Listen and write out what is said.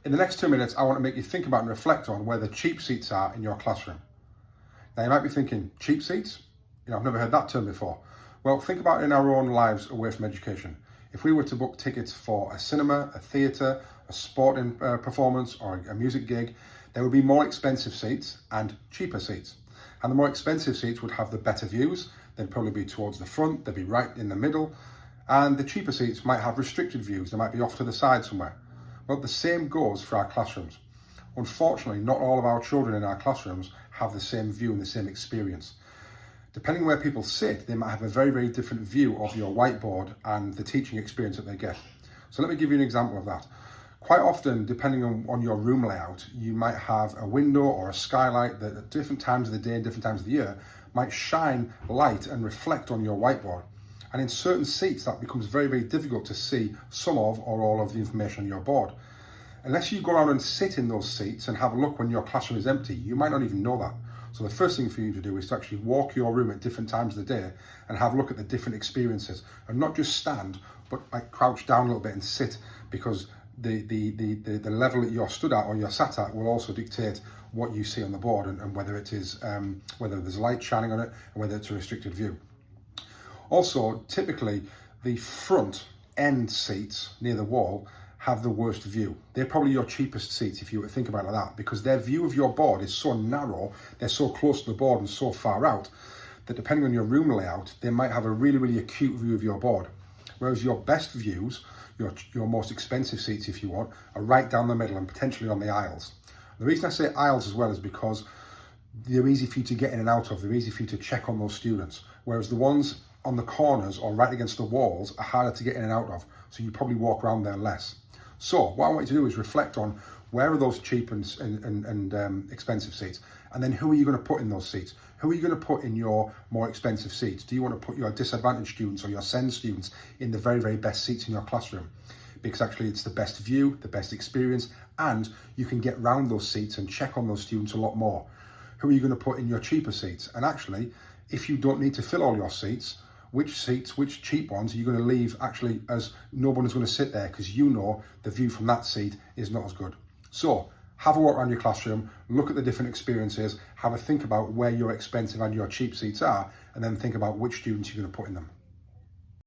In the next 2 minutes, I want to make you think about and reflect on where the cheap seats are in your classroom. Now, you might be thinking, cheap seats? I've never heard that term before. Well, think about it in our own lives away from education. If we were to book tickets for a cinema, a theatre, a sporting performance, or a music gig, there would be more expensive seats and cheaper seats. And the more expensive seats would have the better views. They'd probably be towards the front, they'd be right in the middle. And the cheaper seats might have restricted views, they might be off to the side somewhere. Well, the same goes for our classrooms. Unfortunately, not all of our children in our classrooms have the same view and the same experience. Depending where people sit, they might have a very, very different view of your whiteboard and the teaching experience that they get. So let me give you an example of that. Quite often, depending on your room layout, you might have a window or a skylight that at different times of the day and different times of the year might shine light and reflect on your whiteboard. And in certain seats, that becomes very, very difficult to see some of or all of the information on your board. Unless you go around and sit in those seats and have a look when your classroom is empty, you might not even know that. So the first thing for you to do is to actually walk your room at different times of the day and have a look at the different experiences, and not just stand, but like crouch down a little bit and sit, because the level that you're stood at or you're sat at will also dictate what you see on the board and whether it is whether there's light shining on it and whether it's a restricted view. Also, typically the front end seats near the wall have the worst view. They're probably your cheapest seats if you were to think about it like that, because their view of your board is so narrow, they're so close to the board and so far out, that depending on your room layout, they might have a really, really acute view of your board. Whereas your best views, your most expensive seats if you want, are right down the middle and potentially on the aisles. The reason I say aisles as well is because they're easy for you to get in and out of, they're easy for you to check on those students, whereas the ones on the corners or right against the walls are harder to get in and out of, so you probably walk around there less. So what I want you to do is reflect on where are those cheap and expensive seats, and then who are you going to put in those seats? Who are you going to put in your more expensive seats? Do you want to put your disadvantaged students or your SEND students in the very, very best seats in your classroom? Because actually it's the best view, the best experience, and you can get round those seats and check on those students a lot more. Who are you going to put in your cheaper seats? And actually, if you don't need to fill all your seats, which cheap ones are you going to leave actually as no one is going to sit there because you know the view from that seat is not as good. So have a walk around your classroom, look at the different experiences, have a think about where your expensive and your cheap seats are, and then think about which students you're going to put in them.